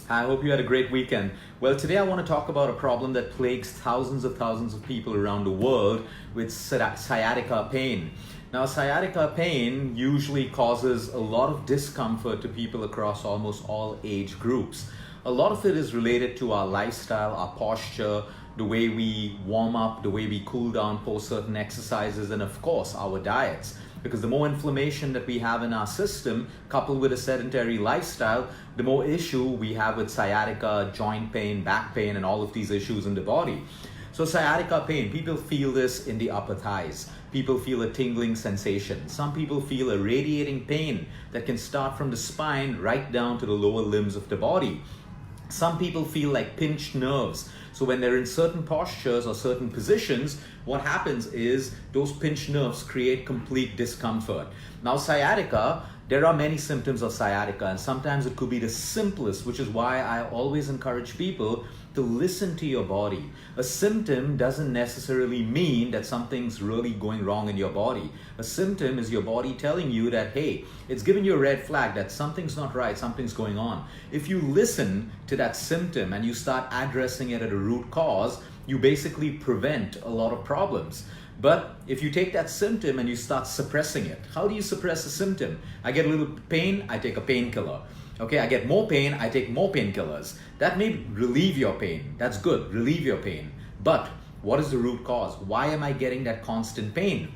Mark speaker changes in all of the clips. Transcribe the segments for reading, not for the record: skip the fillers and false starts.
Speaker 1: I hope you had a great weekend. Well, today I want to talk about a problem that plagues thousands of people around the world with sciatica pain. Now, sciatica pain usually causes a lot of discomfort to people across almost all age groups. A lot of it is related to our lifestyle, our posture, the way we warm up, the way we cool down post certain exercises, and of course, our diets. Because the more inflammation that we have in our system, coupled with a sedentary lifestyle, the more issue we have with sciatica, joint pain, back pain, and all of these issues in the body. So sciatica pain, people feel this in the upper thighs. People feel a tingling sensation. Some people feel a radiating pain that can start from the spine right down to the lower limbs of the body. Some people feel like pinched nerves. So when they're in certain postures or certain positions, what happens is those pinched nerves create complete discomfort. Now, sciatica, there are many symptoms of sciatica, and sometimes it could be the simplest, which is why I always encourage people to listen to your body. A symptom doesn't necessarily mean that something's really going wrong in your body. A symptom is your body telling you that, hey, it's giving you a red flag that something's not right, something's going on. If you listen to that symptom and you start addressing it at a root cause, you basically prevent a lot of problems. But if you take that symptom and you start suppressing it, how do you suppress a symptom? I get a little pain, I take a painkiller. Okay, I get more pain, I take more painkillers. That may relieve your pain. That's good, relieve your pain. But what is the root cause? Why am I getting that constant pain?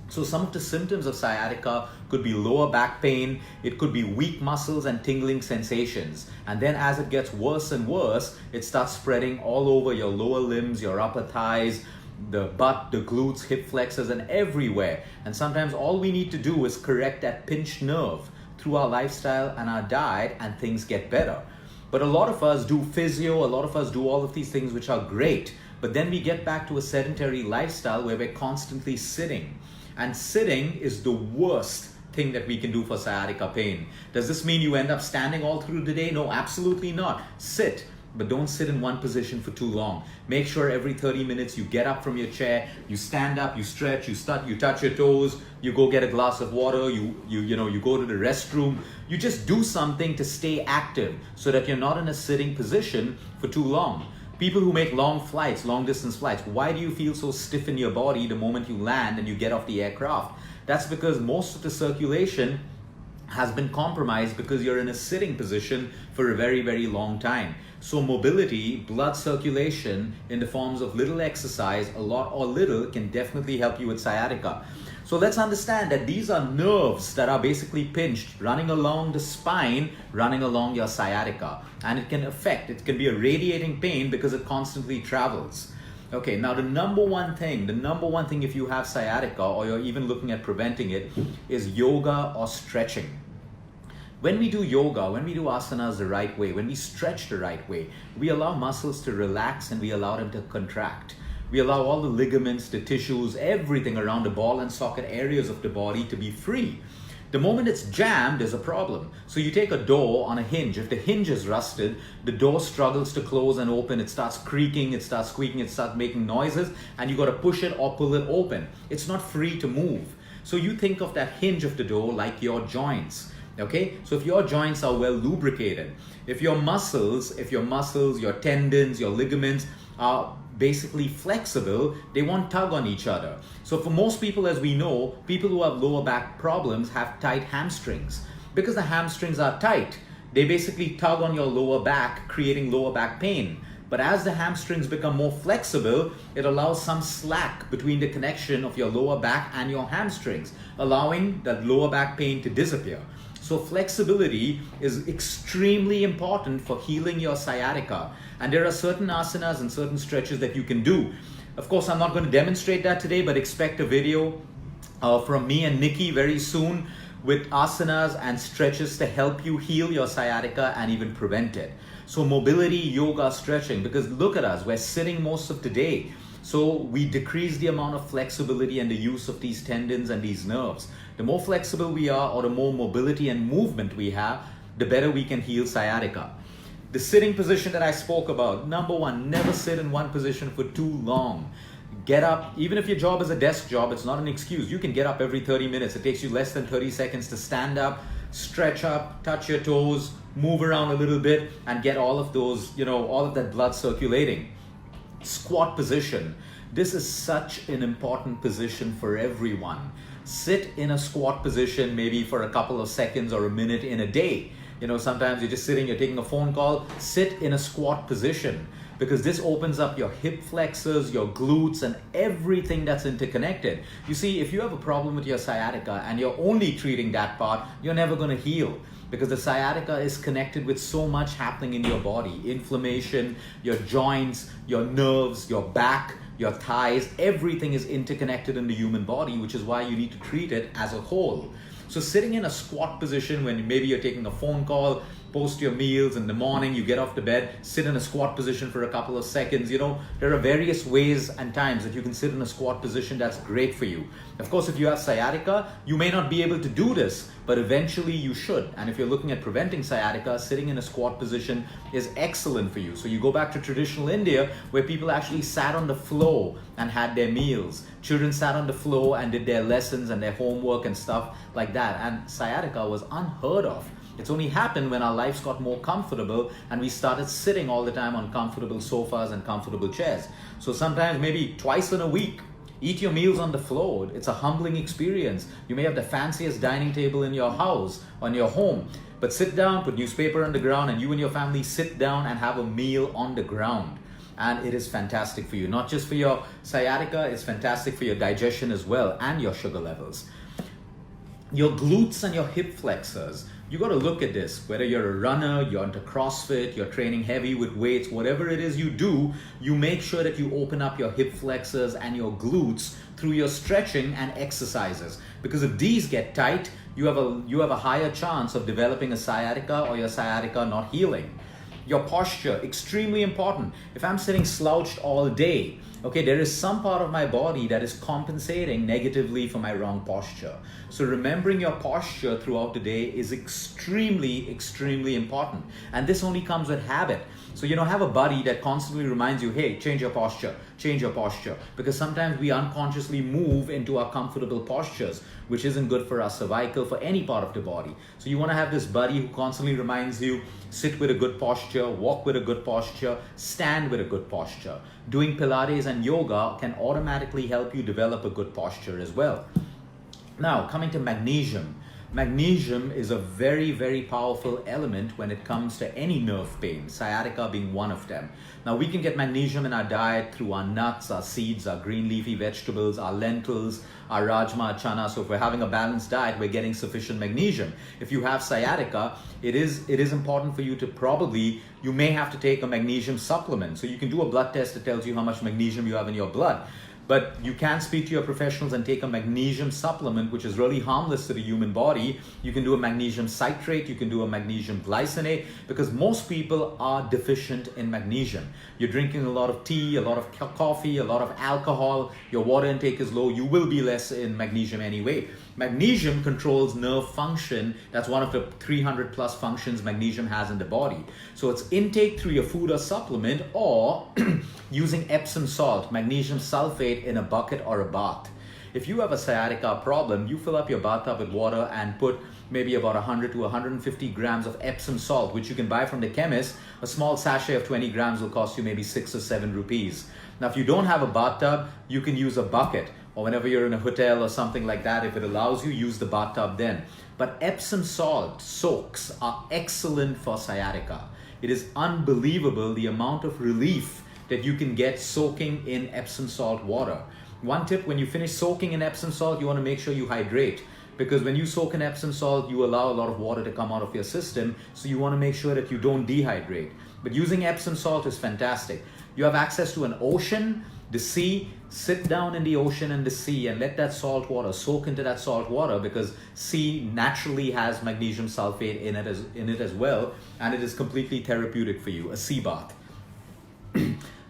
Speaker 1: So some of the symptoms of sciatica could be lower back pain, it could be weak muscles and tingling sensations. And then as it gets worse and worse, it starts spreading all over your lower limbs, your upper thighs, the butt, the glutes, hip flexors, and everywhere. And sometimes all we need to do is correct that pinched nerve through our lifestyle and our diet, and things get better. But a lot of us do physio, a lot of us do all of these things which are great, but then we get back to a sedentary lifestyle where we're constantly sitting. And sitting is the worst thing that we can do for sciatica pain. Does this mean you end up standing all through the day? No, absolutely not. Sit. But don't sit in one position for too long. Make sure every 30 minutes you get up from your chair, you stand up, you stretch, you touch your toes, you go get a glass of water, you go to the restroom. You just do something to stay active so that you're not in a sitting position for too long. People who make long flights, long distance flights, why do you feel so stiff in your body the moment you land and you get off the aircraft? That's because most of the circulation has been compromised because you're in a sitting position for a very, very long time. So mobility, blood circulation in the forms of little exercise, a lot or little, can definitely help you with sciatica. So let's understand that these are nerves that are basically pinched, running along the spine, running along your sciatica. And it can be a radiating pain because it constantly travels. Okay, now the number one thing if you have sciatica or you're even looking at preventing it is yoga or stretching. When we do yoga, when we do asanas the right way, when we stretch the right way, we allow muscles to relax and we allow them to contract. We allow all the ligaments, the tissues, everything around the ball and socket areas of the body to be free. The moment it's jammed, there's a problem. So you take a door on a hinge. If the hinge is rusted, the door struggles to close and open. It starts creaking, it starts squeaking, it starts making noises, and you got to push it or pull it open. It's not free to move. So you think of that hinge of the door like your joints. Okay, so if your joints are well lubricated, if your muscles, your tendons, your ligaments are basically flexible, they won't tug on each other. So for most people, as we know, people who have lower back problems have tight hamstrings. Because the hamstrings are tight, they basically tug on your lower back, creating lower back pain. But as the hamstrings become more flexible, it allows some slack between the connection of your lower back and your hamstrings, allowing that lower back pain to disappear. So flexibility is extremely important for healing your sciatica. And there are certain asanas and certain stretches that you can do. Of course, I'm not going to demonstrate that today, but expect a video from me and Nikki very soon with asanas and stretches to help you heal your sciatica and even prevent it. So mobility, yoga, stretching, because look at us, we're sitting most of the day. So we decrease the amount of flexibility and the use of these tendons and these nerves. The more flexible we are or the more mobility and movement we have, the better we can heal sciatica. The sitting position that I spoke about, number one, never sit in one position for too long. Get up, even if your job is a desk job, it's not an excuse. You can get up every 30 minutes. It takes you less than 30 seconds to stand up, stretch up, touch your toes, move around a little bit, and get all of those, all of that blood circulating. Squat position. This is such an important position for everyone. Sit in a squat position maybe for a couple of seconds or a minute in a day. Sometimes you're just sitting, you're taking a phone call, sit in a squat position, because this opens up your hip flexors, your glutes, and everything that's interconnected. You see, if you have a problem with your sciatica and you're only treating that part, you're never going to heal, because the sciatica is connected with so much happening in your body. Inflammation, your joints, your nerves, your back, your thighs, everything is interconnected in the human body, which is why you need to treat it as a whole. So sitting in a squat position when maybe you're taking a phone call, post your meals in the morning, you get off the bed, sit in a squat position for a couple of seconds. There are various ways and times that you can sit in a squat position that's great for you. Of course, if you have sciatica, you may not be able to do this, but eventually you should. And if you're looking at preventing sciatica, sitting in a squat position is excellent for you. So you go back to traditional India, where people actually sat on the floor and had their meals. Children sat on the floor and did their lessons and their homework and stuff like that. And sciatica was unheard of. It's only happened when our lives got more comfortable and we started sitting all the time on comfortable sofas and comfortable chairs. So sometimes maybe twice in a week, eat your meals on the floor. It's a humbling experience. You may have the fanciest dining table in your house, on your home, but sit down, put newspaper on the ground, and you and your family sit down and have a meal on the ground. And it is fantastic for you. Not just for your sciatica, it's fantastic for your digestion as well and your sugar levels. Your glutes and your hip flexors. You got to look at this. Whether you're a runner, you're into CrossFit, you're training heavy with weights, whatever it is you do, you make sure that you open up your hip flexors and your glutes through your stretching and exercises. Because if these get tight, you have a higher chance of developing a sciatica or your sciatica not healing. Your posture, extremely important. If I'm sitting slouched all day, okay, there is some part of my body that is compensating negatively for my wrong posture. So remembering your posture throughout the day is extremely, extremely important. And this only comes with habit. So, have a buddy that constantly reminds you, hey, change your posture, change your posture. Because sometimes we unconsciously move into our comfortable postures, which isn't good for our cervical, for any part of the body. So you want to have this buddy who constantly reminds you, sit with a good posture, walk with a good posture, stand with a good posture. Doing Pilates and yoga can automatically help you develop a good posture as well. Now, coming to magnesium. Magnesium is a very, very powerful element when it comes to any nerve pain, sciatica being one of them. Now, we can get magnesium in our diet through our nuts, our seeds, our green leafy vegetables, our lentils, our rajma, chana. So if we're having a balanced diet, we're getting sufficient magnesium. If you have sciatica, it is important for you to you may have to take a magnesium supplement. So you can do a blood test that tells you how much magnesium you have in your blood. But you can speak to your professionals and take a magnesium supplement, which is really harmless to the human body. You can do a magnesium citrate, you can do a magnesium glycinate, because most people are deficient in magnesium. You're drinking a lot of tea, a lot of coffee, a lot of alcohol, your water intake is low, you will be less in magnesium anyway. Magnesium controls nerve function. That's one of the 300 plus functions magnesium has in the body. So it's intake through your food or supplement, or using Epsom salt, magnesium sulfate in a bucket or a bath. If you have a sciatica problem, you fill up your bathtub with water and put maybe about 100 to 150 grams of Epsom salt, which you can buy from the chemist. A small sachet of 20 grams will cost you maybe 6 or 7 rupees. Now, if you don't have a bathtub, you can use a bucket, or whenever you're in a hotel or something like that, if it allows you, use the bathtub then. But Epsom salt soaks are excellent for sciatica. It is unbelievable the amount of relief that you can get soaking in Epsom salt water. One tip, when you finish soaking in Epsom salt, you want to make sure you hydrate, because when you soak in Epsom salt, you allow a lot of water to come out of your system, so you want to make sure that you don't dehydrate. But using Epsom salt is fantastic. You have access to an ocean, the sea, sit down in the ocean and the sea and let that salt water soak into that salt water, because sea naturally has magnesium sulfate in it as well, and it is completely therapeutic for you, a sea bath.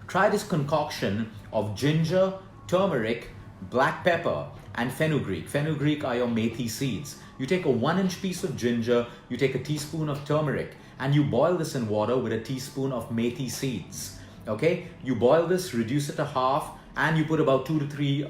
Speaker 1: Try this concoction of ginger, turmeric, black pepper, and fenugreek. Fenugreek are your methi seeds. You take a 1-inch piece of ginger, you take a teaspoon of turmeric, and you boil this in water with a teaspoon of methi seeds. Okay, you boil this, reduce it to half, and you put about 2 to 3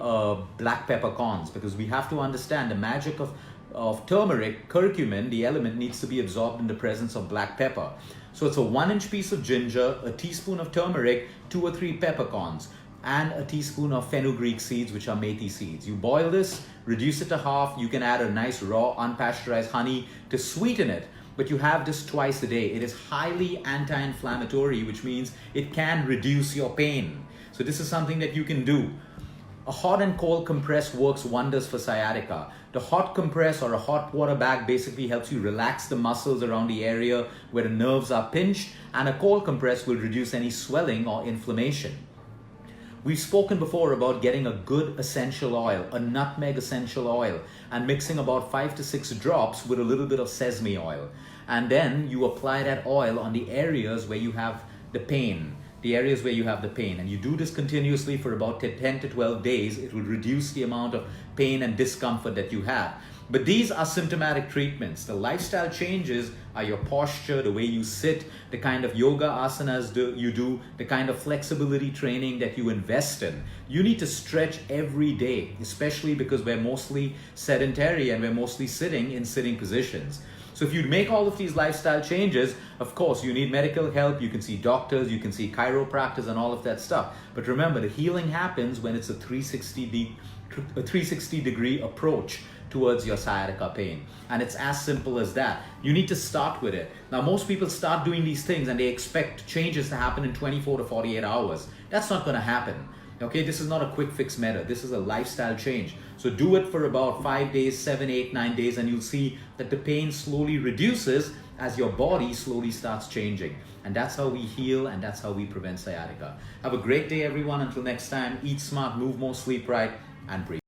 Speaker 1: black peppercorns, because we have to understand the magic of of turmeric, curcumin, the element, needs to be absorbed in the presence of black pepper. So it's a 1-inch piece of ginger, a teaspoon of turmeric, 2 or 3 peppercorns, and a teaspoon of fenugreek seeds, which are methi seeds. You boil this, reduce it to half. You can add a nice raw unpasteurized honey to sweeten it, but you have this twice a day. It is highly anti-inflammatory, which means it can reduce your pain. So this is something that you can do. A hot and cold compress works wonders for sciatica. The hot compress or a hot water bag basically helps you relax the muscles around the area where the nerves are pinched, and a cold compress will reduce any swelling or inflammation. We've spoken before about getting a good essential oil, a nutmeg essential oil, and mixing about 5 to 6 drops with a little bit of sesame oil. And then you apply that oil on the areas where you have the pain. And you do this continuously for about 10 to 12 days. It will reduce the amount of pain and discomfort that you have. But these are symptomatic treatments. The lifestyle changes are your posture, the way you sit, the kind of yoga asanas you do, the kind of flexibility training that you invest in. You need to stretch every day, especially because we're mostly sedentary and we're mostly sitting in sitting positions. So if you make all of these lifestyle changes, of course, you need medical help. You can see doctors, you can see chiropractors and all of that stuff. But remember, the healing happens when it's a 360 degree approach towards your sciatica pain. And it's as simple as that. You need to start with it. Now, most people start doing these things and they expect changes to happen in 24 to 48 hours. That's not going to happen. Okay, this is not a quick fix method. This is a lifestyle change. So do it for about 5 days, 7, 8, 9 days, and you'll see that the pain slowly reduces as your body slowly starts changing. And that's how we heal, and that's how we prevent sciatica. Have a great day, everyone. Until next time, eat smart, move more, sleep right, and breathe.